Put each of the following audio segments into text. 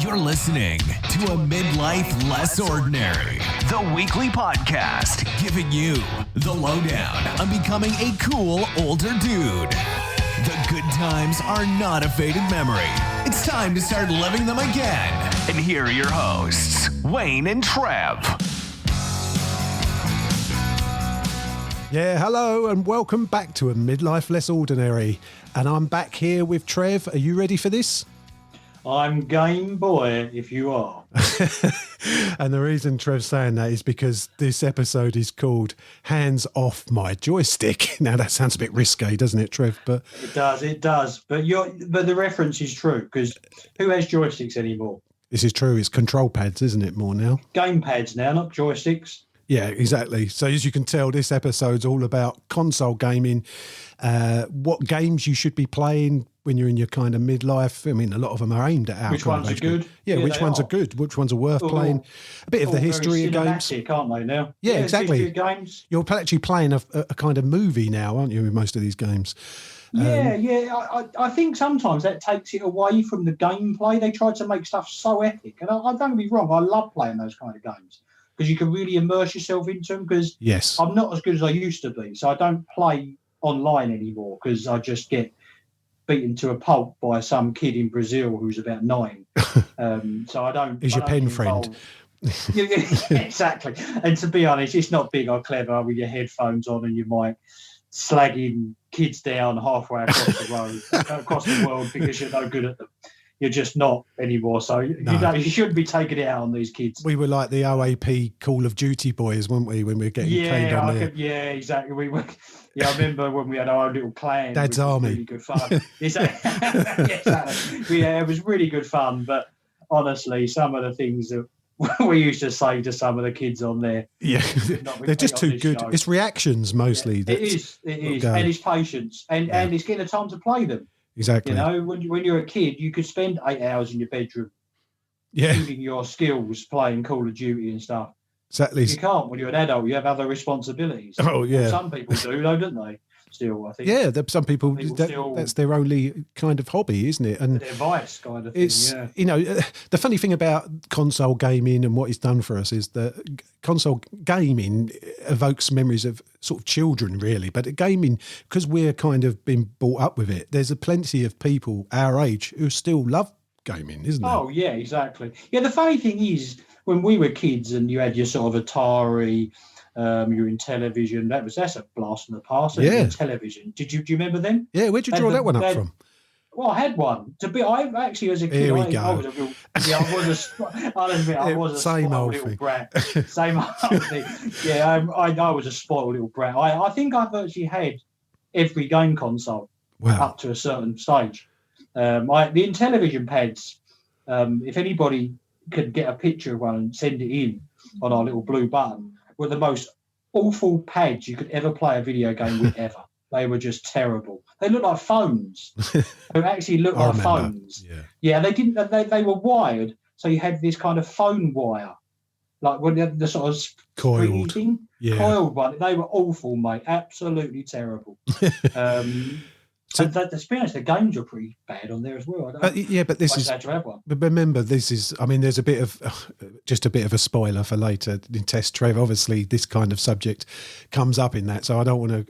You're listening to A Midlife Less Ordinary, the weekly podcast giving you the lowdown on becoming a cool older dude. The good times are not a faded memory. It's time to start living them again. And here are your hosts, Wayne and Trev. Yeah, hello and welcome back to A Midlife Less Ordinary. And I'm back here with Trev. Are you ready for this? I'm game boy, if you are. And the reason Trev's saying that is because this episode is called Hands Off My Joystick. Now, that sounds a bit risque, doesn't it, Trev? But it does. But the reference is true, because who has joysticks anymore? This is true. It's control pads, isn't it, more now? Game pads now, not joysticks. Yeah, exactly. So as you can tell, this episode's all about console gaming, what games you should be playing when you're in your kind of midlife. I mean, a lot of them are aimed at our Which ones are good? Yeah, which ones are good? Which ones are worth playing? A bit of the history of games. Aren't they now? Yeah, exactly. Games. You're actually playing a kind of movie now, aren't you, with most of these games? I think sometimes that takes it away from the gameplay. They try to make stuff so epic. And I don't get me wrong, I love playing those kind of games, because you can really immerse yourself into them, because yes, I'm not as good as I used to be. So I don't play online anymore because I just get beaten to a pulp by some kid in Brazil who's about 9. So I don't... Is your pen friend. Yeah, exactly. And to be honest, it's not big or clever with your headphones on and you might slagging kids down halfway across the road, across the world, because you're no good at them. You're just not anymore. So you shouldn't be taking it out on these kids. We were like the OAP Call of Duty boys, weren't we, when we were getting trained on there? Yeah, exactly. We were. Yeah, I remember when we had our own little clan. Dad's Army. Really good fun. Exactly. Yeah, it was really good fun. But honestly, some of the things that we used to say to some of the kids on there, they're just too good. Show. It's reactions mostly. Yeah, it is, and it's patience, and it's getting the time to play them. Exactly. You know, when you're a kid, you could spend 8 hours in your bedroom, using your skills playing Call of Duty and stuff. Exactly. You can't when you're an adult. You have other responsibilities. Oh yeah. Some people do, though, don't they? Still, I think. Yeah, some people that's their only kind of hobby, isn't it? And their vice kind of thing. It's the funny thing about console gaming and what it's done for us is that console gaming evokes memories of sort of children, really. But gaming, because we're kind of been brought up with it, there's a plenty of people our age who still love gaming, isn't there? Oh yeah, exactly. Yeah, the funny thing is, when we were kids and you had your sort of Atari. You're in television. That's a blast from the past. Yeah, television. Do you remember them? Yeah, where'd you draw that one up from? Well, I had one. I actually, as a kid, I was a real. Yeah, I was a spoiled little brat. Same old thing. Yeah, I was a spoiled little brat. I think I've actually had every game console up to a certain stage. The Intellivision pads. If anybody could get a picture of one and send it in on our little blue button, were the most awful pads you could ever play a video game with ever. They were just terrible. They looked like phones. They actually looked like phones. Yeah, they didn't. They were wired, so you had this kind of phone wire, like when the sort of coiled thing, coiled one. They were awful, mate. Absolutely terrible. So to be honest, the games are pretty bad on there as well. But this is. But remember, this is. I mean, there's a bit of just a bit of a spoiler for later in Test Trev. Obviously, this kind of subject comes up in that, so I don't want to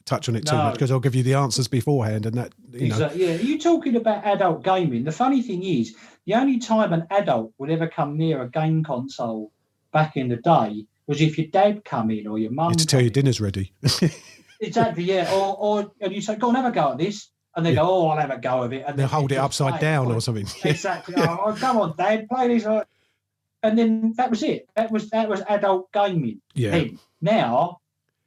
touch on it too much because I'll give you the answers beforehand, and that. Exactly. Yeah, you're talking about adult gaming. The funny thing is, the only time an adult would ever come near a game console back in the day was if your dad come in or your mum. To tell you dinner's ready. Exactly, yeah. Or and you say, go on, have a go at this. And they go, oh, I'll have a go of it. And they'll hold it upside down or something. Exactly. Oh, come on, Dad, play this. And then that was it. That was adult gaming. Yeah. Then. Now,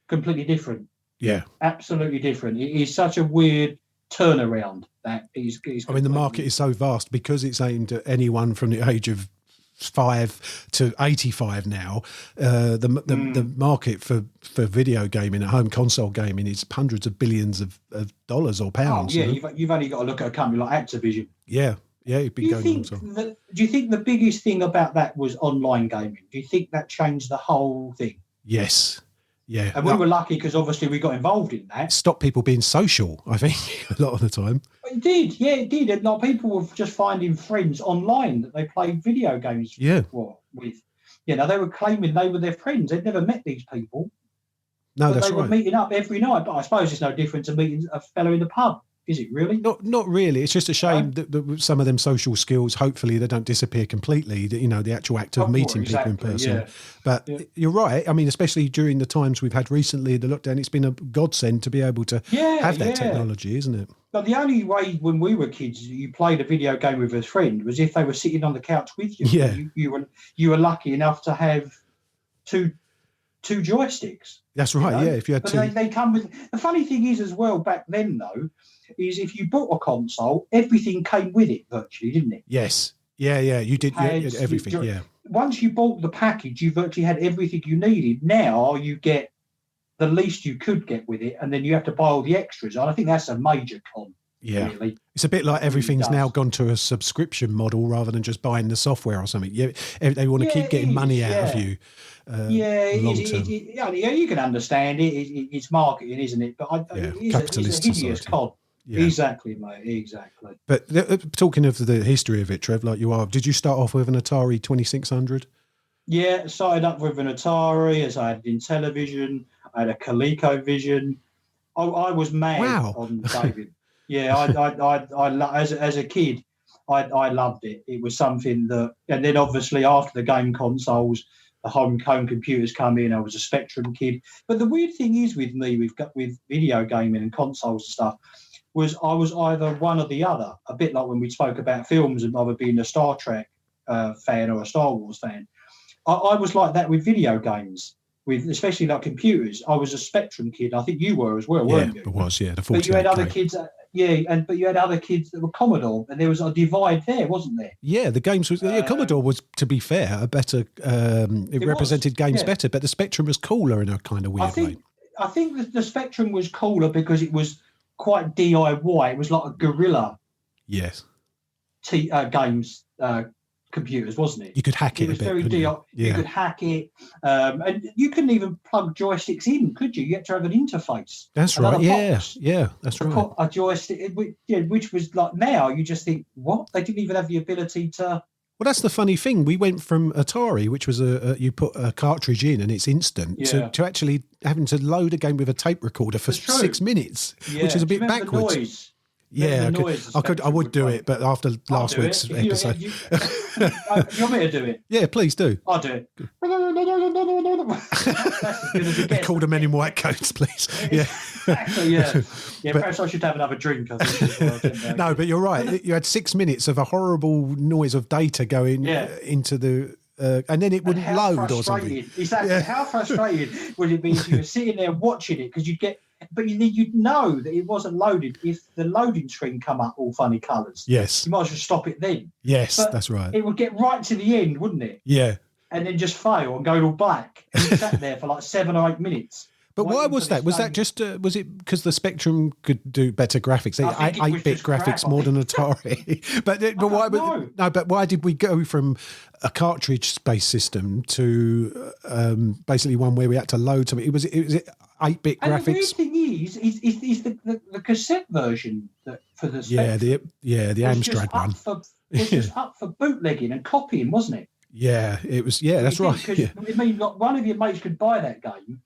completely different. Yeah. Absolutely different. It is such a weird turnaround. That is. I mean, the market is so vast because it's aimed at anyone from the age of 5 to 85 now. The market for video gaming at home, console gaming, is hundreds of billions of dollars or pounds. Oh, yeah, you've only got to look at a company like Activision. Yeah, it'd been going on. Do you think the biggest thing about that was online gaming? Do you think that changed the whole thing? Yes. Yeah. And we were lucky because obviously we got involved in that. Stop people being social, I think, a lot of the time. It did, yeah, it did. And like, people were just finding friends online that they played video games with. You know, they were claiming they were their friends. They'd never met these people. No, but that's they were meeting up every night. But I suppose it's no different to meeting a fellow in the pub. Is it really? Not really. It's just a shame that some of them social skills, hopefully they don't disappear completely, you know, the actual act of meeting people in person. Yeah. But you're right. I mean, especially during the times we've had recently, the lockdown, it's been a godsend to be able to have that technology, isn't it? But the only way when we were kids, you played a video game with a friend was if they were sitting on the couch with you. Yeah. You were lucky enough to have two joysticks. That's right, you know? If you had two. They come with... The funny thing is as well, back then, though, is if you bought a console, everything came with it virtually, didn't it? Yes. Yeah, you did everything, yeah. Once you bought the package, you virtually had everything you needed. Now you get the least you could get with it, and then you have to buy all the extras. And I think that's a major con. Yeah. Really. It's a bit like everything's now gone to a subscription model rather than just buying the software or something. Yeah, they want to keep getting money out of you. You can understand it. It's marketing, isn't it? But capitalist it's a hideous con. Yeah. Exactly, mate. Exactly. But talking of the history of it, Trev, like you are, did you start off with an Atari 2600? Yeah, started up with an Atari, as I had in television. I had a ColecoVision. I was mad on David. Yeah, I as a kid, I loved it. It was something that, and then obviously after the game consoles, the home computers come in. I was a Spectrum kid. But the weird thing is with me, with video gaming and consoles and stuff, was I was either one or the other. A bit like when we spoke about films and either being a Star Trek fan or a Star Wars fan. I was like that with video games, with especially like computers. I was a Spectrum kid. I think you were as well, weren't you? Yeah, it was. Yeah, the 48K. But you had other kids. But you had other kids that were Commodore, and there was a divide there, wasn't there? Yeah, the games was Commodore was, to be fair, a better. It represented games better, but the Spectrum was cooler in a kind of weird way. I think the Spectrum was cooler because it was quite DIY. It was like a guerrilla. Yes. Games. Computers, wasn't it? You could hack it. It was very You could hack it, and you couldn't even plug joysticks in, could you? You had to have an interface. That's right. Yeah, that's right. A joystick, which was like now you just think, what? They didn't even have the ability to. Well, that's the funny thing. We went from Atari, which was you put a cartridge in and it's instant, to actually having to load a game with a tape recorder for 6 minutes, which is a bit backwards. The noise? Yeah, I would do it, but after last week's episode. You want me to do it? Yeah, please do. I'll do it. They call them Men in White Coats, please. Yeah. Exactly, yeah. Perhaps I should have another drink. I think, no, but you're right. You had 6 minutes of a horrible noise of data going into the... and then it wouldn't load or something. Exactly. Yeah. How frustrated would it be if you were sitting there watching it? Because you'd know that it wasn't loaded if the loading screen come up all funny colours. Yes. You might as well stop it then. Yes, that's right. It would get right to the end, wouldn't it? Yeah. And then just fail and go all black. And you sat there for like 7 or 8 minutes. But why was that? Was that just, was it because the Spectrum could do better graphics? 8-bit graphics more than Atari. but why did we go from a cartridge-based system to basically one where we had to load something? It was 8-bit graphics. The weird thing is the cassette version for the Spectrum. The Amstrad one. It was just up for bootlegging and copying, wasn't it? Yeah, it was. Yeah, that's right. Because I mean, like, one of your mates could buy that game,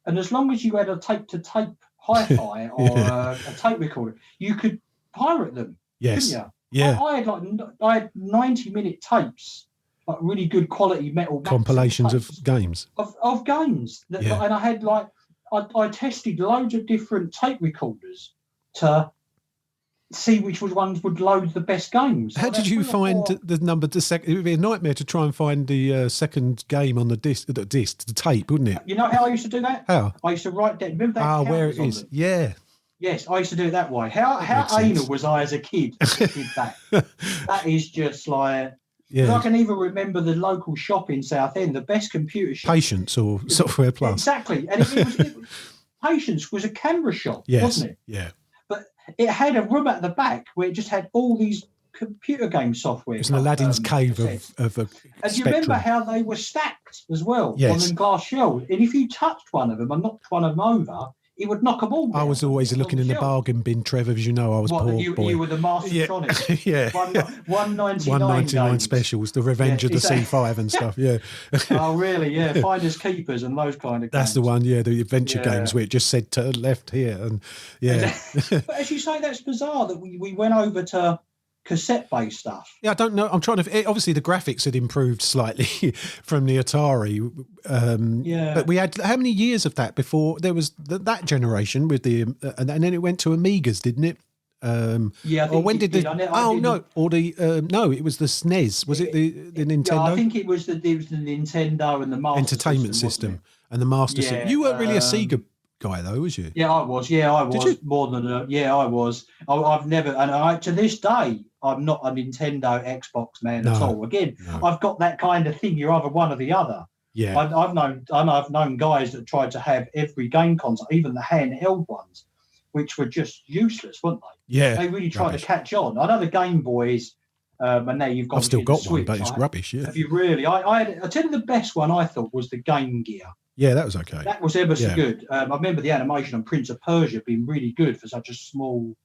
and as long as you had a tape-to-tape hi-fi or a tape recorder, you could pirate them. Yes. Couldn't you? Yeah. I had 90-minute tapes, like really good quality metal compilations of games. Of games, and I had I tested loads of different tape recorders to see which ones would load the best games. How did you find the number? It would be a nightmare to try and find the second game on the tape, wouldn't it? You know how I used to do that? How? I used to write down. Remember that? Where it is? Yeah. Yes, I used to do it that way. How anal was I as a kid? Did that? That is just like. Yeah. I can even remember the local shop in Southend, the best computer shop. Patience or Software Plus. Exactly. And it was Patience was a camera shop, wasn't it? Yeah. But it had a room at the back where it just had all these computer game software. It's an Aladdin's cave of a And you remember how they were stacked as well on them glass shelves. And if you touched one of them and knocked one of them over, he would knock them all down. I was always looking in the bargain bin, Trev, as you know. I was poor boy. You were the Mastertronics. Yeah. 199 specials, the Revenge of the C5 and stuff, yeah. Oh, really? Yeah, Finders Keepers and those kind of games. That's the one, yeah, the adventure games where it just said turn left here. And yeah. But as you say, that's bizarre that we went over to cassette-based stuff. Yeah, I don't know. I'm trying to... Obviously, the graphics had improved slightly from the Atari. But we had... How many years of that before there was that generation with the... and then it went to Amigas, didn't it? Yeah, I think or when did the... no. Or the... no, it was the SNES. Was it the Nintendo? Yeah, I think it was the Nintendo and the Master Entertainment System. And the Master System. You weren't really a Sega guy though, was you? Yeah, I was. Did you? More than I was. I've never, and to this day, I'm not a Nintendo Xbox man at all. Again, I've got that kind of thing. You're either one or the other. Yeah, I've known guys that tried to have every game console, even the handheld ones, which were just useless, weren't they? Yeah, they really tried to catch on. I know the Game Boys, and now you've got. I've still got one, but it's rubbish. Yeah, have you really? I tell you, the best one I thought was the Game Gear. Yeah, that was okay. That was ever so good. I remember the animation on Prince of Persia being really good for such a small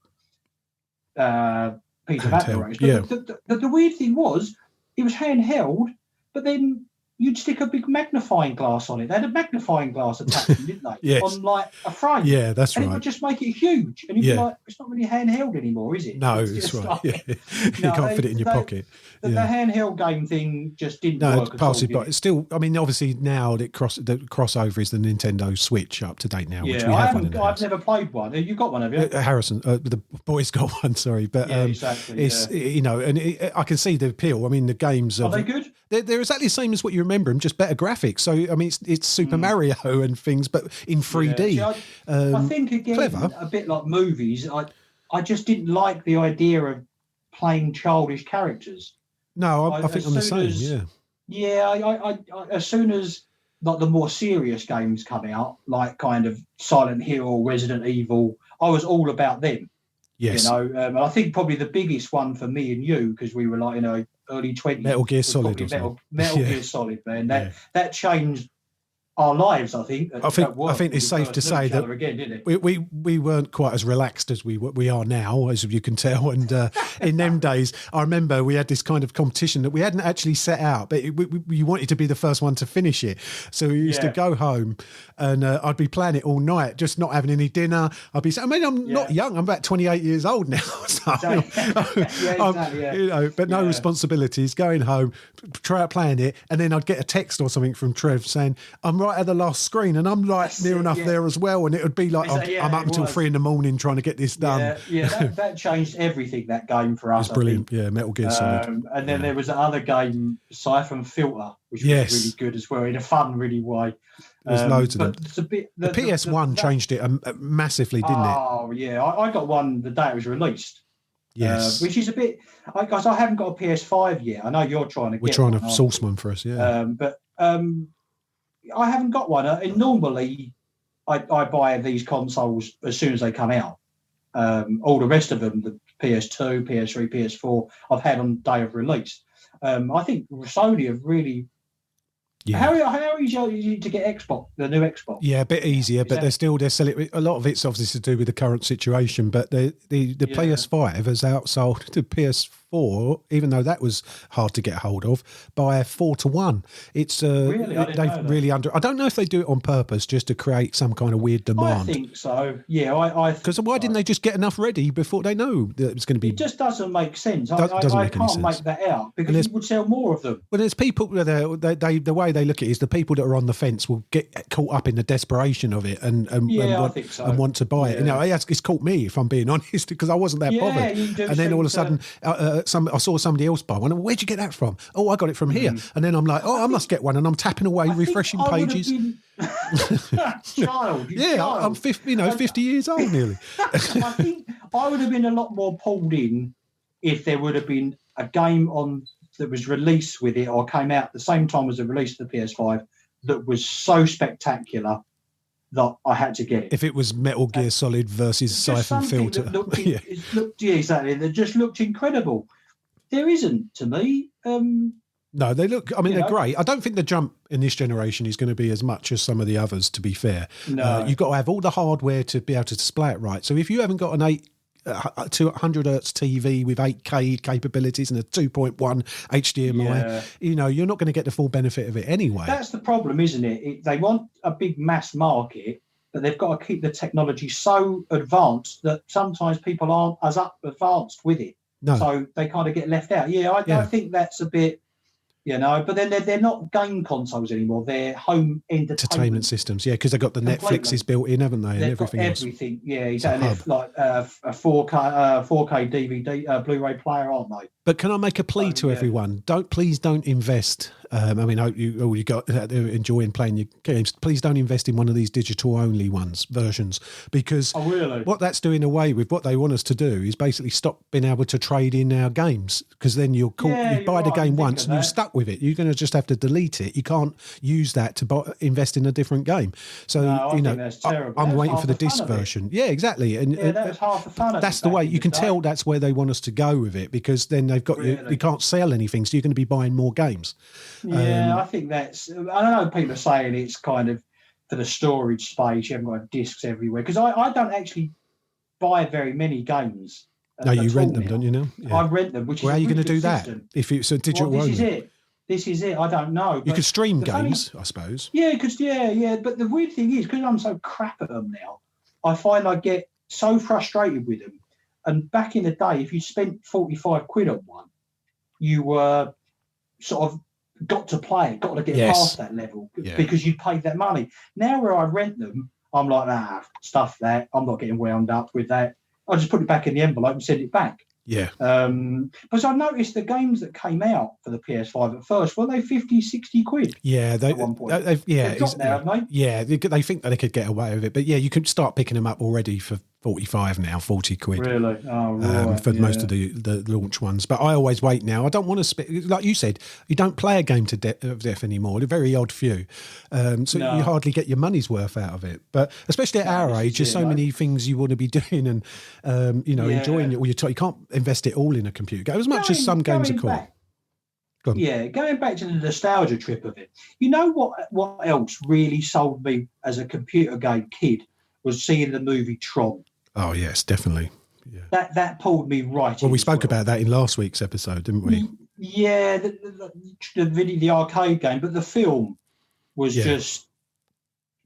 piece of apparatus. But the weird thing was, it was handheld, but then you'd stick a big magnifying glass on it. They had a magnifying glass attached, didn't they? Yes. On like a frame. Yeah, that's right. And it would just make it huge. And you'd be like, it's not really handheld anymore, is it? No, it's right. Like, you can't fit it in your pocket. The handheld game thing just didn't work at all. But it's still, I mean, obviously now the crossover is the Nintendo Switch up to date now, which we have one in the house. I've never played one. You've got one, have you? Harrison, the boys got one, sorry. But exactly, it's, you know, and I can see the appeal. I mean, the games... Are they good? They're exactly the same as what you remember them, just better graphics. So, I mean, it's Super Mario and things, but in 3D. Yeah. See, I think, again, clever. A bit like movies, I just didn't like the idea of playing childish characters. No, I think I'm the same, I as soon as like the more serious games come out, like kind of Silent Hill, Resident Evil, I was all about them. Yes. You know, and I think probably the biggest one for me and you, because we were like, you know, early 20s. Metal Gear Solid. Metal Gear Solid, man. That changed our lives, I think. I think it's safe to say that again, we weren't quite as relaxed as we are now, as you can tell. And in them days, I remember we had this kind of competition that we hadn't actually set out, but we wanted to be the first one to finish it. So we used to go home, and I'd be playing it all night, just not having any dinner. I'm not young. I'm about 28 years old now, so you know, but no responsibilities. Going home, try out playing it, and then I'd get a text or something from Trev saying, "I'm right at the last screen," and I'm like near enough there as well, and it would be like I'm up until 3 a.m. trying to get this done. That changed everything, that game for us. It's brilliant. Metal Gear Solid. And then there was another game, Siphon Filter, which was really good as well in a fun really way. There's loads of them. The PS1 changed it massively, didn't it? Oh yeah, I got one the day it was released. Yes, which is a bit. Guys, I haven't got a PS5 yet. I know you're trying to. We're trying to source one for us, but I haven't got one. And normally, I buy these consoles as soon as they come out. All the rest of them, the PS2, PS3, PS4, I've had on day of release. I think Sony have really. Yeah. How easy to get Xbox, the new Xbox? Yeah, a bit easier, but they're selling. A lot of it's obviously to do with the current situation. But the PS5 has outsold the PS4, even though that was hard to get hold of, by 4-1. It's really? they've really under. I don't know if they do it on purpose just to create some kind of weird demand. I think so. Yeah, because why didn't they just get enough ready before they know that it was going to be? It just doesn't make sense. I can't make that out because you would sell more of them. Well, there's people the way they look at it is the people that are on the fence will get caught up in the desperation of it and want to buy it. You know, it's caught me, if I'm being honest, because I wasn't that bothered. And then all of a sudden, I saw somebody else buy one. Where'd you get that from? Oh, I got it from here. And then I'm like, I must get one. And I'm tapping away, refreshing pages. Child, I'm 50 years old nearly. I think I would have been a lot more pulled in if there would have been a game on that was released with it or came out at the same time as the release of the PS5 that was so spectacular that I had to get it. If it was Metal Gear Solid versus Siphon Filter. Exactly. That just looked incredible. There isn't, to me. No, they look, I mean, they're great. I don't think the jump in this generation is going to be as much as some of the others, to be fair. No. You've got to have all the hardware to be able to display it right. So if you haven't got an 200 hertz TV with 8K capabilities and a 2.1 HDMI, you're not going to get the full benefit of it anyway. That's the problem, isn't it? They want a big mass market, but they've got to keep the technology so advanced that sometimes people aren't as advanced with it. No. So they kind of get left out. I think that's a bit... but then they're not game consoles anymore. They're home entertainment systems. Yeah, because they've got the Netflixes built in, haven't they? And everything else. Everything. Yeah, exactly. Like a 4K DVD, Blu-ray player, aren't they? But can I make a plea to everyone? Please don't invest. I hope you got enjoying playing your games. Please don't invest in one of these digital-only versions, because what that's doing away with, what they want us to do, is basically stop being able to trade in our games. Because then you buy the game once and you're stuck with it. You're going to just have to delete it. You can't use that to invest in a different game. So I think that's terrible. I'm waiting for the disc version. Yeah, exactly. And that was half the fun. That's the way you can tell. That's where they want us to go with it, because then they've got you can't sell anything, so you're going to be buying more games. I think that's... I don't know, people are saying it's kind of for the storage space, you haven't got discs everywhere, because I don't actually buy very many games. No, you rent them, don't you now? Yeah. I rent them, which is how are you going to do system. that if it's a digital only? This is it. I don't know. You could stream games, I suppose. Yeah, because but the weird thing is, because I'm so crap at them now, I find I get so frustrated with them. And back in the day, if you spent 45 quid on one, you were sort of got to play it, got to get past that level because you paid that money. Now where I rent them, I'm like, stuff that. I'm not getting wound up with that. I just put it back in the envelope and send it back. Yeah. Because I noticed the games that came out for the PS5 at first, were they 50, 60 quid? Yeah. At one point. They've dropped now, haven't they? Yeah. They think that they could get away with it. But yeah, you can start picking them up already for 45 now, 40 quid. Really? Oh, right. For most of the launch ones. But I always wait now. I don't want to spend, like you said, you don't play a game to death anymore. They're very odd few. You hardly get your money's worth out of it. But especially at our age, there's so many things you want to be doing and, enjoying it. Or you can't invest it all in a computer game, as much as some games are cool. Going back to the nostalgia trip of it, you know what else really sold me as a computer game kid was seeing the movie Tron. Oh yes, definitely. Yeah. That pulled me right. Well, we spoke about that in last week's episode, didn't we? Yeah, the arcade game, but the film was just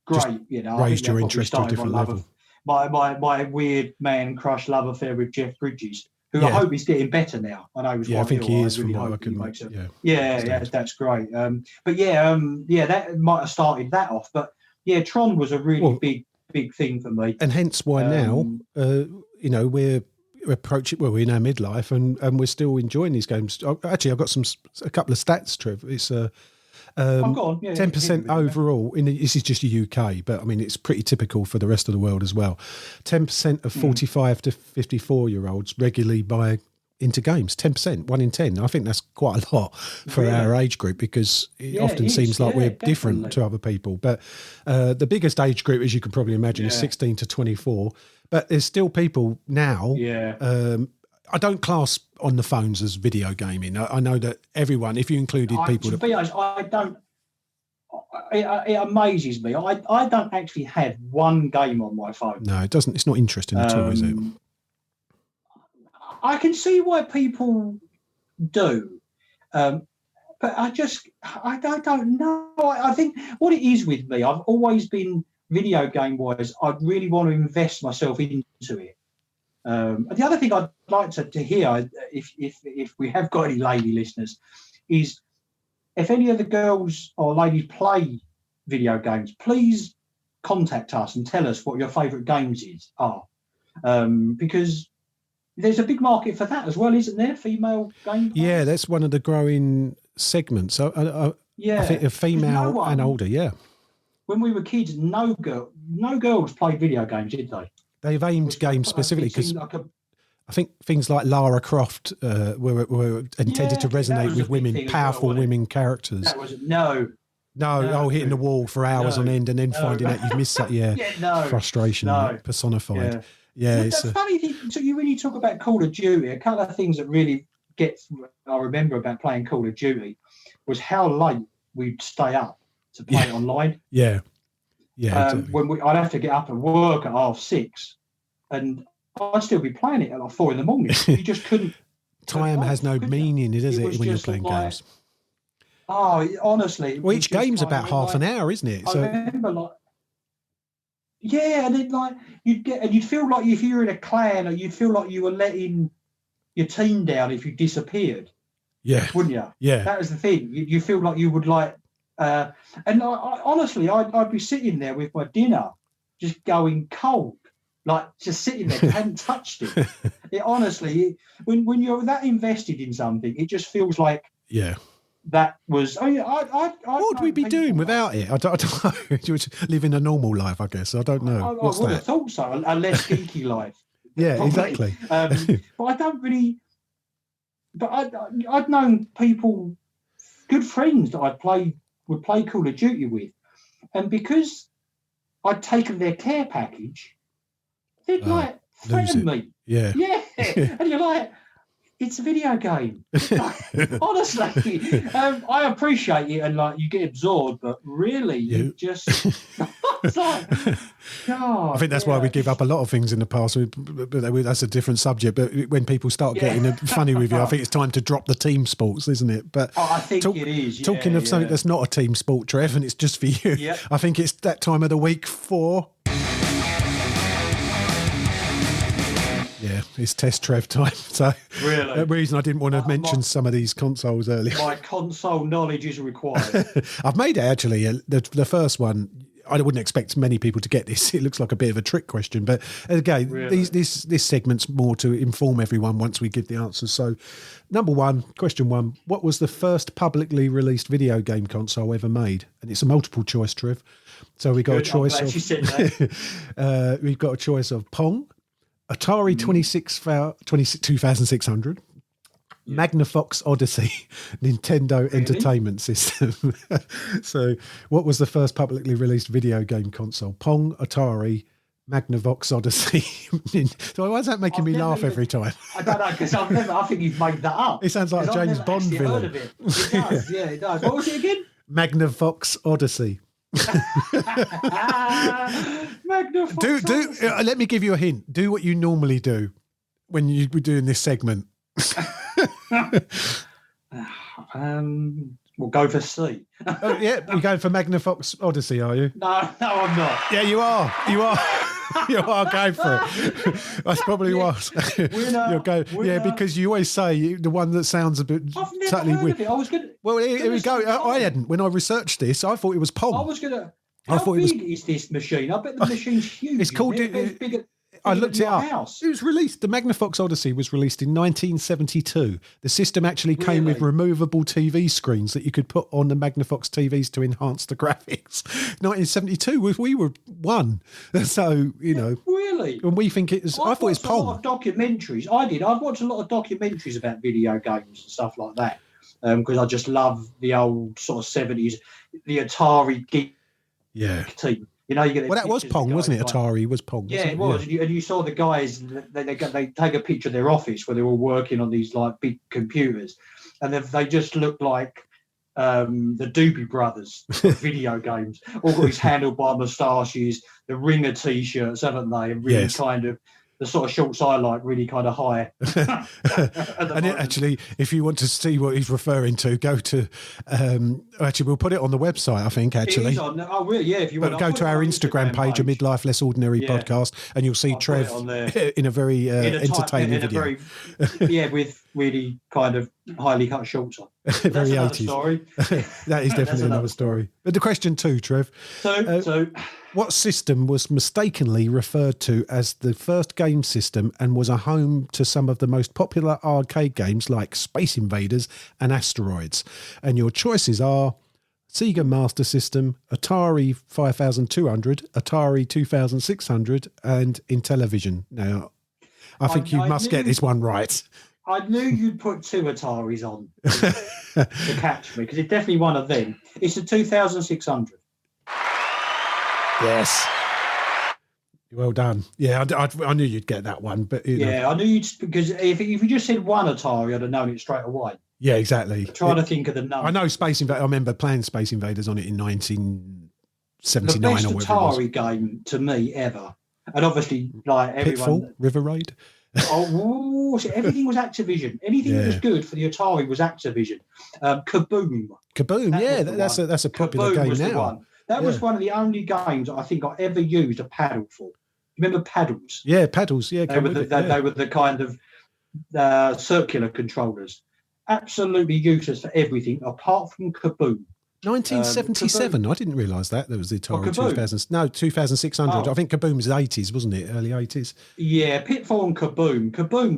great. Just raised your interest to a different level. My weird man crush love affair with Jeff Bridges, who I hope is getting better now. I know he was I think he is. From what I can that's great. That might have started that off, but Tron was a really big thing for me, and hence why now we're approaching. Well, we're in our midlife, and we're still enjoying these games. Actually, I've got a couple of stats, Trev. It's 10% overall. This is just the UK, but I mean it's pretty typical for the rest of the world as well. 10% of 45 to 54-year-olds regularly buy into games. 10%, 1 in 10. I think that's quite a lot for our age group, because it often seems like we're different to other people. But the biggest age group, as you can probably imagine, is 16 to 24. But there's still people now. I don't class on the phones as video gaming. I know that everyone, if you included people... To be honest, I don't... It amazes me. I don't actually have one game on my phone. No, it doesn't. It's not interesting at all, is it? I can see why people do, but I don't know. I think what it is with me, I've always been video game wise. I really want to invest myself into it. The other thing I'd like to hear, if we have got any lady listeners, is if any of the girls or ladies play video games, please contact us and tell us what your favourite games are, because there's a big market for that as well, isn't there? Female game players? Yeah, that's one of the growing segments. I think a female and older. Yeah. When we were kids, no girls played video games, did they? They've aimed games specifically because I think things like Lara Croft were intended to resonate with women, powerful women characters. That was hitting the wall for hours on end and then finding out you've missed that. Frustration personified. Yeah, it's a funny thing. So you really talk about Call of Duty. A couple of things that really I remember about playing Call of Duty was how late we'd stay up to play it online. Yeah. Exactly. When I'd have to get up and work at 6:30, and I'd still be playing it at like 4 a.m. You just couldn't. Time has no meaning, does it, when you're playing games? Oh, honestly. Well, each game's about half an hour, isn't it? I remember, and then you'd feel like if you were in a clan, or you'd feel like you were letting your team down if you disappeared. Yeah. Wouldn't you? Yeah. That was the thing. You feel like you would and honestly, I'd be sitting there with my dinner, just going cold, like just sitting there, hadn't touched it. Honestly, when you're that invested in something, it just feels like that was. What would we be doing without it? I don't know. You would live in a normal life, I guess. I don't know. I would have thought so. A less geeky life. Yeah, probably. Exactly. But I don't really. But I'd known people, good friends that would play Call of Duty with, and because I'd taken their care package, they'd threaten me. Yeah. And you're like, it's a video game. Honestly, I appreciate it, and you get absorbed, but really, you just. God, I think that's why we give up a lot of things in the past. That's a different subject. But when people start getting funny with you, I think it's time to drop the team sports, isn't it? But I think it is. Talking of something that's not a team sport, Trev, and it's just for you. Yeah. I think it's that time of the week for. Yeah, it's test Trev time. So really, the reason I didn't want to mention some of these consoles earlier. My console knowledge is required. I've made it actually. The first one, I wouldn't expect many people to get this. It looks like a bit of a trick question, but again, really? this segment's more to inform everyone once we give the answers. So, question one: what was the first publicly released video game console ever made? And it's a multiple choice, Trev. So we got a choice of. You said that. We've got a choice of Pong, Atari 2600, Magnavox Odyssey, Nintendo Entertainment System. So what was the first publicly released video game console? Pong, Atari, Magnavox Odyssey. So why is that making me laugh every time? I don't know, because I think you've made that up. It sounds like a James Bond villain. Heard of it. It does, yeah, it does. What was it again? Magnavox Odyssey. Magnavox Let me give you a hint. Do what you normally do when you were doing this segment. We'll go for C. Oh, yeah, you're going for Magnavox Odyssey, are you? No, I'm not. Yeah, you are. You are going for it. That's probably what. You're going. Yeah, because you always say the one that sounds a bit I've never totally heard weird. of it. I was good. Well, here we go. I hadn't. When I researched this, I thought it was Pong. I was gonna. How big is this machine? I bet the machine's huge. It's called. I looked it up. House. It was released. The Magnavox Odyssey was released in 1972. The system actually came with removable TV screens that you could put on the Magnavox TVs to enhance the graphics. 1972, we were one. So, Really? And we think it was. I thought it was Pong. A lot of documentaries. I did. I've watched a lot of documentaries about video games and stuff like that because I just love the old sort of 70s, the Atari geek team. You get that was Pong, wasn't it? Atari was Pong. Yeah, it was. And you saw the guys. They take a picture of their office where they're all working on these big computers, and they just look like the Doobie Brothers of video games. All got these handlebar moustaches, the Ringer T-shirts, haven't they? And really kind of the sort of shorts I like, really kind of high. And actually, if you want to see what he's referring to, go to. Actually, we'll put it on the website. I think actually. Oh, really? Yeah. If you want, go to our Instagram page, a Midlife Less Ordinary podcast, and you'll see Trev in a very entertaining video. With really kind of highly cut shorts on. Very 80s. Story. That is definitely another story. But the question 2, Trev. So. What system was mistakenly referred to as the first game system and was a home to some of the most popular arcade games like Space Invaders and Asteroids? And your choices are Sega Master System, Atari 5200, Atari 2600 and Intellivision. Now, I think you must get this one right. I knew you'd put 2 Ataris on to catch me because it's definitely one of them. It's a 2600. Yes. Well done. Yeah, I knew you'd get that one, but I knew you'd because if you just said one Atari, I'd have known it straight away. Yeah, exactly. I'm trying to think of the number. I know Space Invaders. I remember playing Space Invaders on it in 1979 the or best whatever Atari game to me ever. And obviously, like everyone... Pitfall, River Raid. So everything was Activision. Anything that was good for the Atari was Activision. Kaboom. Kaboom, that's a popular Kaboom game was now. The one. That was one of the only games I think I ever used a paddle for. Remember paddles? Yeah, paddles. Yeah, they were the kind of circular controllers. Absolutely useless for everything apart from Kaboom. 1977. I didn't realise that there was the Atari 2000. No, 2600. I think Kaboom was 80s, wasn't it? Early 80s. Yeah, Pitfall and Kaboom. Kaboom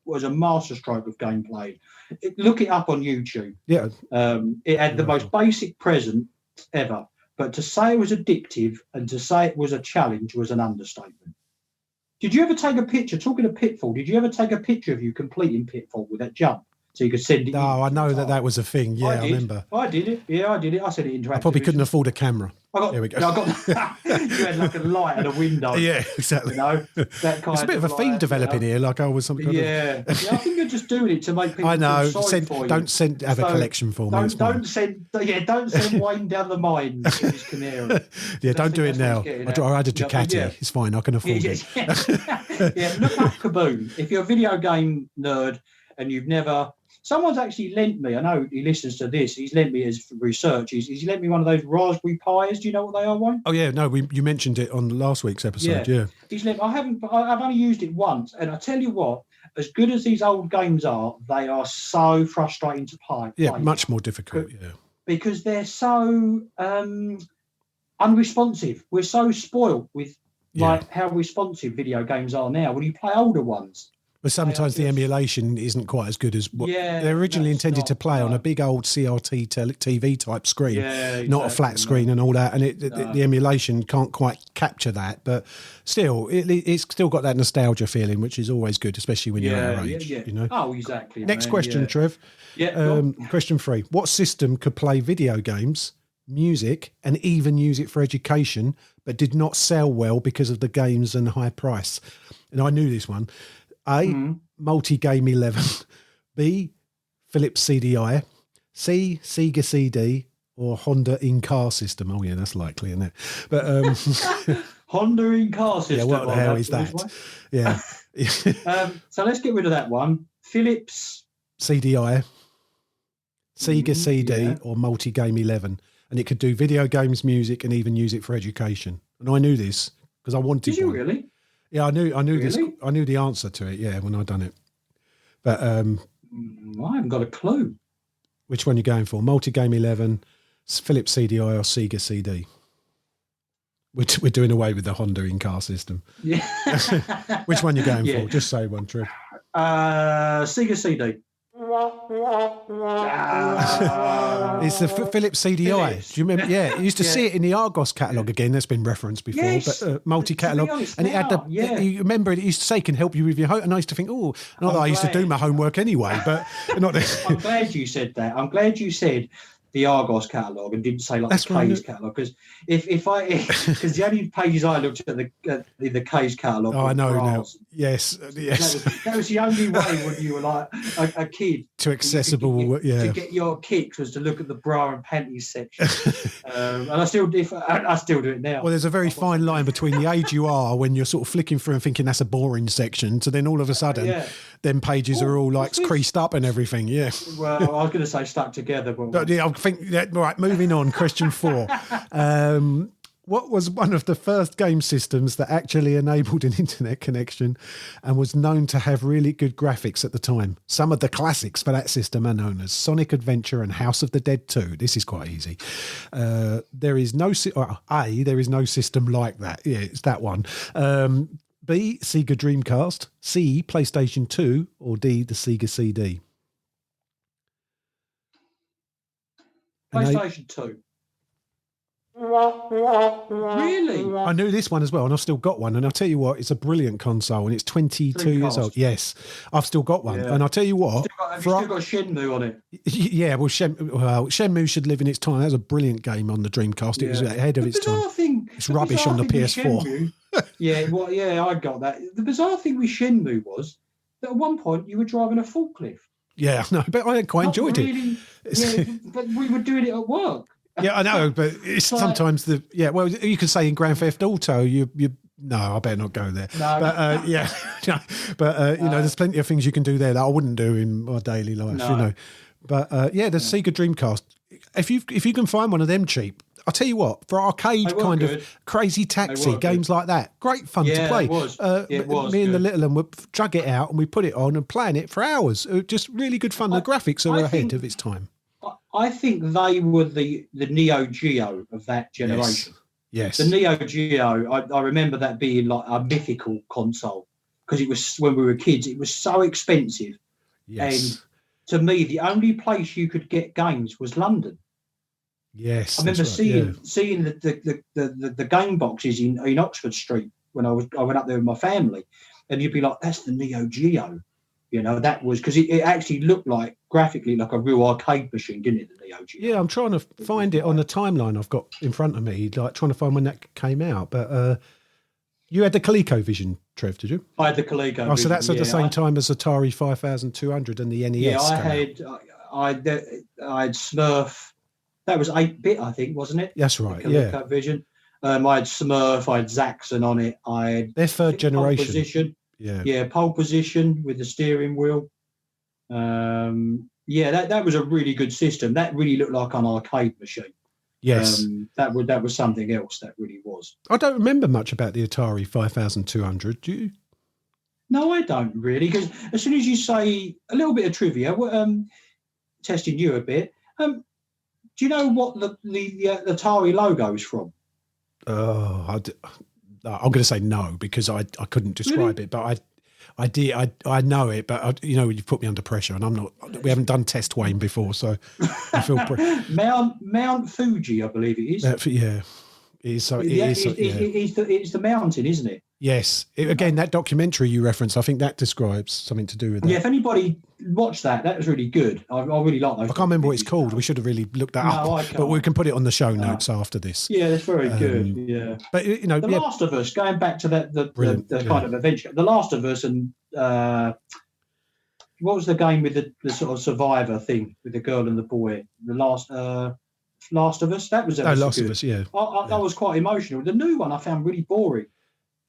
was a masterstroke of gameplay. Look it up on YouTube. Yeah. It had the most basic present ever. But to say it was addictive and to say it was a challenge was an understatement. Did you ever take a picture, talking of Pitfall, did you ever take a picture of you completing Pitfall with that jump? So you could send it. No, I know that was a thing. Yeah, I remember. I did it. Yeah, I did it. I said it interactive. I probably couldn't afford a camera. There we go. You had like a light and a window. Yeah, exactly. You know, that kind. It's a bit of a theme developing here. Like I was some kind of. Yeah, I think you're just doing it to make people. I know. Feel sorry for you. Don't have a collection for me. Don't send Wayne down the mine in his canary. Yeah, don't do it now. I had a Ducati. Yeah. It's fine. I can afford it. Yeah, look up Kaboom. If you're a video game nerd and you've never. Someone's actually lent me, I know he listens to this, he's lent me as research, he's lent me one of those Raspberry Pis. Do you know what they are, Wayne? Oh, yeah, no, you mentioned it on last week's episode, yeah. He's lent, I've only used it once, and I tell you what, as good as these old games are, they are so frustrating to play. Yeah, much more difficult, yeah. Because they're so unresponsive. We're so spoiled with how responsive video games are now. When you play older ones, but sometimes the emulation isn't quite as good as what they're originally intended to play on a big old CRT TV type screen, not a flat screen and all that. And the emulation can't quite capture that. But still, it's still got that nostalgia feeling, which is always good, especially when you're our age. You know? Oh, exactly. Next question, Trev. Yeah. Question 3. What system could play video games, music, and even use it for education, but did not sell well because of the games and high price? And I knew this one. A, Multi-Game 11, B, Philips CDI, C, Sega CD, or Honda in-car system. Oh, yeah, that's likely, isn't it? But Honda in-car system. Yeah, what the hell is that? Yeah. So let's get rid of that one. Philips CDI, Sega CD, or Multi-Game 11. And it could do video games, music, and even use it for education. And I knew this because I wanted Did you really? Yeah, I knew really? this. I knew the answer to it. Yeah, when I done it. But I haven't got a clue. Which one are you going for? Multi-Game 11, Philips CDI, or Sega CD? We're doing away with the Honda in-car system. Yeah. Which one are you going for? Just say one, Trev. Sega CD. It's the Philips CDI. Philips. Do you remember? Yeah, you used to see it in the Argos catalogue again. That's been referenced before, but multi-catalogue. And it had you remember it used to say can help you with your home. And I used to think, not that I used to do my homework anyway, but not. I'm glad you said that. I'm glad you said the Argos catalogue and didn't say the K's catalogue, because because the only pages I looked at the K's catalogue. Oh, I know now. Yes. That was the only way when you were like a kid to accessible. To get your kicks was to look at the bra and panties section, and I still do it now. Well, there's a very fine line between the age you are when you're sort of flicking through and thinking that's a boring section, to then all of a sudden, them pages are all like creased up and everything. Yeah. Well, I was going to say stuck together, but I think right. Moving on. Question 4. What was one of the first game systems that actually enabled an internet connection and was known to have really good graphics at the time? Some of the classics for that system are known as Sonic Adventure and House of the Dead 2. This is quite easy. There is no system like that. Yeah, it's that one. B, Sega Dreamcast, C, PlayStation 2, or D, the Sega CD? PlayStation 2. Really? I knew this one as well, and I've still got one. And I'll tell you what, it's a brilliant console, and it's 22 years old. Yes, I've still got one. Yeah. And I'll tell you what, have you still got Shenmue on it? Yeah, well, Shenmue should live in its time. That was a brilliant game on the Dreamcast. It was ahead of its time. It's rubbish on the PS4. I got that. The bizarre thing with Shenmue was that at one point you were driving a forklift. Yeah, no, but I quite enjoyed it. Yeah, but we were doing it at work. Yeah, I know, but it's sometimes well, you could say in Grand Theft Auto, no, I better not go there. No. But there's plenty of things you can do there that I wouldn't do in my daily life, But the Sega Dreamcast, if you can find one of them cheap, I'll tell you what, for arcade kind of Crazy Taxi, games like that, great fun to play. It was. Me and the little one would drag it out and we put it on and playing it for hours. Just really good fun. The graphics are ahead of its time. I think they were the Neo Geo of that generation. Yes. The Neo Geo, I remember that being like a mythical console because it was, when we were kids, it was so expensive. Yes. And to me, the only place you could get games was London. Yes. I remember seeing the game boxes in Oxford Street when I went up there with my family, and you'd be like, that's the Neo Geo. That was because it actually looked like graphically like a real arcade machine, didn't it? The Neo Geo. Yeah, I'm trying to find it on the timeline I've got in front of me, like trying to find when that came out. But you had the ColecoVision, Trev, did you? I had the ColecoVision. Oh, so that's at the same time as Atari 5200 and the NES. Yeah, I had Smurf. That was 8-bit, I think, wasn't it? That's right. ColecoVision. I had Smurf. I had Zaxxon on it. I had their third generation. Pole Position. Yeah, Pole Position with the steering wheel. That was a really good system. That really looked like an arcade machine. Yes, that was something else. That really was. I don't remember much about the Atari 5200. Do you? No, I don't really. Because as soon as you say a little bit of trivia, testing you a bit. Do you know what the Atari logo is from? Oh, I'm going to say no because I couldn't describe it, but I did. I know it, but you've put me under pressure, and I'm not. We haven't done Test Wayne before, so I feel Mount Fuji, I believe it is. Yeah, it is. So it's the mountain, isn't it? Yes. Again, that documentary you referenced, I think that describes something to do with that. Yeah, if anybody watched that was really good. I really like those. I can't remember what it's called. We should have really looked that up. But we can put it on the show notes after this. Yeah, that's very good. Yeah. But, The Last of Us, going back to the kind of adventure, The Last of Us and what was the game with the sort of survivor thing with the girl and the boy? The Last of Us? That was Last good. of Us, yeah. I was quite emotional. The new one I found really boring.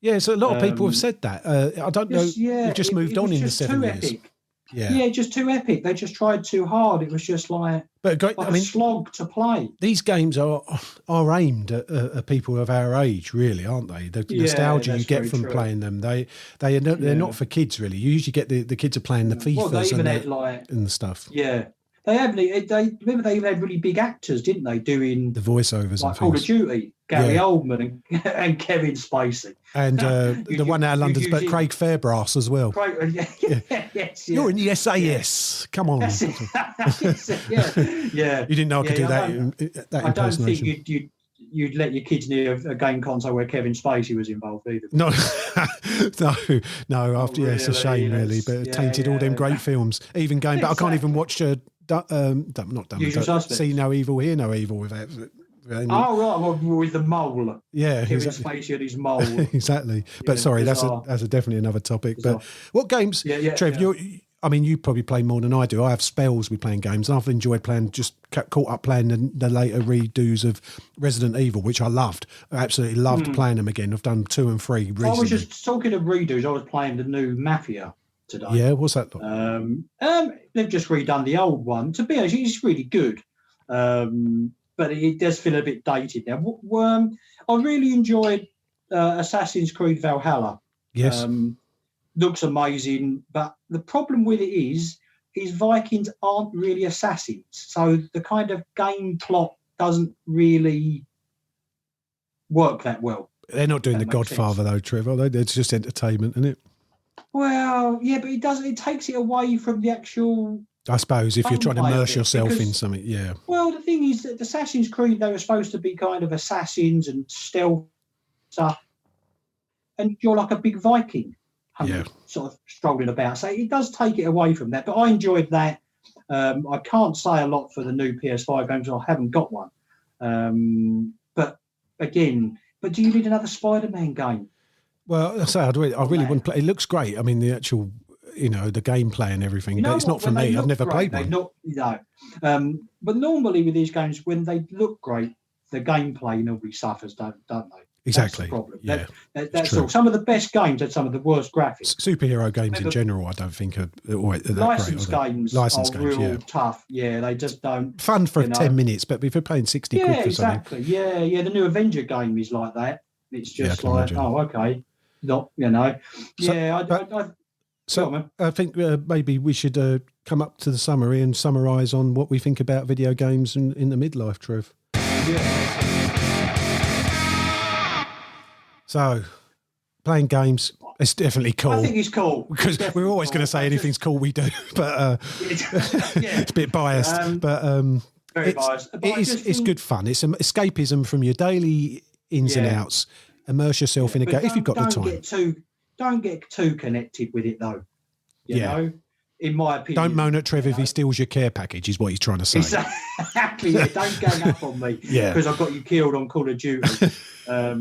Yeah, so a lot of people have said that. I don't know. It just moved on in the 7 years. Yeah, just too epic. They just tried too hard. It was just like a slog to play. These games are aimed at people of our age, really, aren't they? The nostalgia you get from playing them, they're not for kids, really. You usually get the kids are playing the FIFAs and the stuff. Yeah. They remember they even had really big actors, didn't they, doing the voiceovers like and Call of Duty, Gary Oldman and Kevin Spacey, and the one out of London's, but Craig Fairbrass as well. Yes, you're in the SAS. Come on. Yeah. You didn't know I could do that. I don't think you'd let your kids near a game console where Kevin Spacey was involved either. No. It's a shame, really, but it tainted all them great films. Even going back, I can't even watch not Usual Suspects. See No Evil, Hear No Evil without. With the mole. Yeah, Kevin Spacey and his mole. Exactly. But sorry, that's definitely another topic. But what games, Trev? You probably play more than I do. I have spells with playing games, and I've enjoyed playing. Just caught up playing the later redos of Resident Evil, which I loved. I absolutely loved playing them again. I've done 2 and 3 recently. I was just talking of redos. I was playing the new Mafia today. Yeah, what's that like? They've just redone the old one. To be honest, it's really good. But it does feel a bit dated now. I really enjoyed Assassin's Creed Valhalla. Yes. Looks amazing, but the problem with it is Vikings aren't really assassins. So the kind of game plot doesn't really work that well. They're not doing The Godfather, though, Trev, are they? It's just entertainment, isn't it? Well, yeah, but it takes it away from the actual... I suppose if you're trying to immerse yourself in something, yeah. Well, the thing is that Assassin's Creed, they were supposed to be kind of assassins and stealth stuff, and you're like a big Viking, sort of strolling about. So it does take it away from that. But I enjoyed that. I can't say a lot for the new PS5 games. I haven't got one. But do you need another Spider-Man game? Well, I really wouldn't play. It looks great. I mean, the actual. the gameplay and everything. But it's not for me. I've never played one. But normally with these games, when they look great, the gameplay normally suffers, don't they? Exactly. That's the problem. Yeah, that's all. Some of the best games had some of the worst graphics. Superhero games in general, I don't think are that licensed great. Games licensed are games, real tough. Yeah, they just don't. Fun for 10 minutes, but if you're paying 60 quid for exactly. something. Yeah. The new Avenger game is like that. It's just like, okay, not So I think maybe we should come up to the summary and summarise on what we think about video games in the midlife, Trev. Yeah. So, playing games, it's definitely cool. I think it's cool. Because we're always going to say anything's cool we do, but it's a bit biased. Very biased. But it's good fun. It's escapism from your daily ins and outs. Immerse yourself in a game if you've got the time. Don't get too connected with it, though. You know? In my opinion. Don't moan at Trev if he steals your care package, is what he's trying to say. Exactly. Don't gang up on me because I've got you killed on Call of Duty. I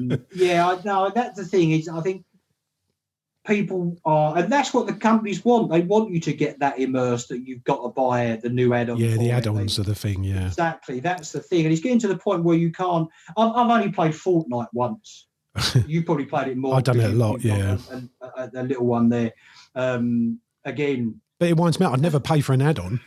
know that's the thing. Is I think people are, and that's what the companies want. They want you to get that immersed that you've got to buy the new add-on. Yeah, the add-ons are the thing. Yeah, exactly. That's the thing, and it's getting to the point where you can't. I've only played Fortnite once. You probably played it more. I've done it a lot. Yeah, the little one there. Again. But it winds me out. I'd never pay for an add-on.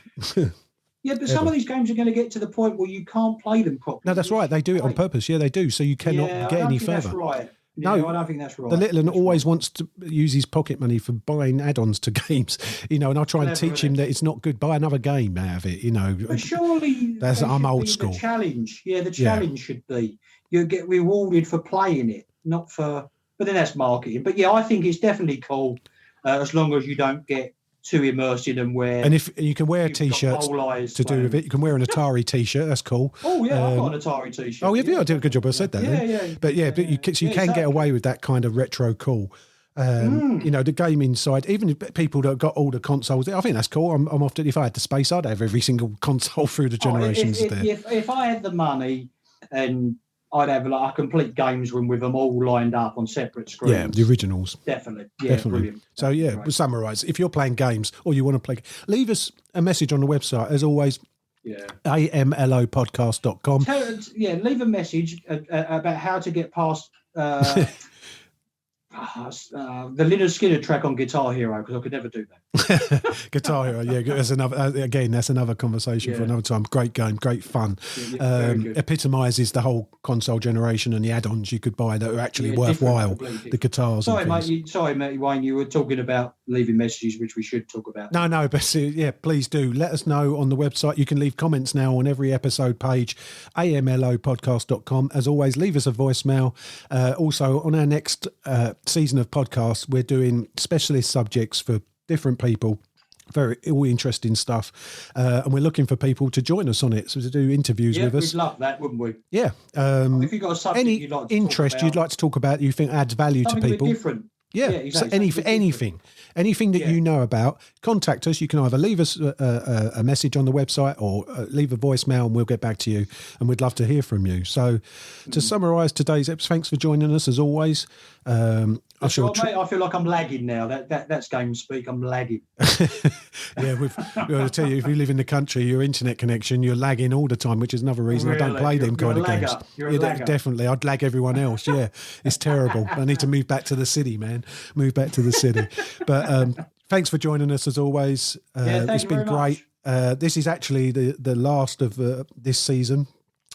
Yeah, but some of these games are going to get to the point where you can't play them properly. No, that's right. They do it on purpose. Yeah, they do. So you cannot get any further. That's right. No, I don't think that's right. The little one always wants to use his pocket money for buying add-ons to games, and I try and teach him that it's not good. Buy another game out of it, But surely I'm old school. The challenge should be you get rewarded for playing it, not for. But then that's marketing. But I think it's definitely cool as long as you don't get too immersed in them. And if you can wear T-shirts to do with it, you can wear an Atari T-shirt. That's cool. Oh yeah, I've got an Atari T-shirt. Oh, I did a good job. I said that. Yeah. But you can get away with that kind of retro cool. The gaming side, even if people that have got older consoles, I think that's cool. I'm often, if I had the space, I'd have every single console through the generations there. If I had the money and I'd have like a complete games room with them all lined up on separate screens. Yeah, the originals. Definitely. Yeah, brilliant. So we'll summarise. If you're playing games or you want to play, leave us a message on the website, as always. Yeah. amlopodcast.com. Leave a message about how to get past the Lynyrd Skynyrd track on Guitar Hero, because I could never do that. Guitar Hero, that's another conversation for another time. Great game, great fun. Epitomises the whole console generation and the add-ons you could buy that are actually worthwhile. The guitars. Sorry, mate, Wayne, you were talking about leaving messages, which we should talk about. No, but please do. Let us know on the website. You can leave comments now on every episode page, amlopodcast.com. As always, leave us a voicemail. Also, on our next season of podcasts, we're doing specialist subjects for different people, very all interesting stuff, and we're looking for people to join us on it, so to do interviews with us. We'd love that, wouldn't we? Yeah. If you've got a subject any you'd like to interest talk about, you'd like to talk about, you think adds value to people, different. Yeah, exactly. So anything that you know about, contact us. You can either leave us a message on the website or leave a voicemail, and we'll get back to you. And we'd love to hear from you. So, to summarise today's episode, thanks for joining us as always. I feel like I'm lagging now. That's game speak. I'm lagging. Yeah, we've got to tell you, if you live in the country, your internet connection, you're lagging all the time, which is another reason I don't play them kind of games. Definitely, I'd lag everyone else. Yeah, it's terrible. I need to move back to the city, man. Move back to the city. But thanks for joining us as always. It's been great. This is actually the last of this season.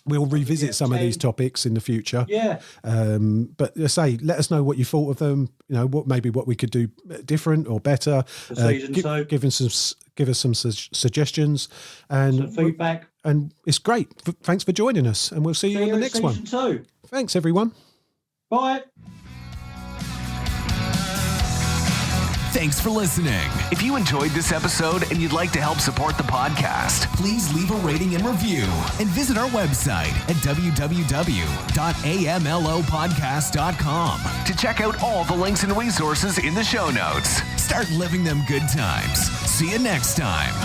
We'll revisit some of these topics in the future. Yeah. But let us know what you thought of them. What we could do different or better. Give us some suggestions and some feedback. And it's great. Thanks for joining us, and we'll see you on the next one. 2. Thanks, everyone. Bye. Thanks for listening. If you enjoyed this episode and you'd like to help support the podcast, please leave a rating and review and visit our website at www.amlopodcast.com to check out all the links and resources in the show notes. Start living them good times. See you next time.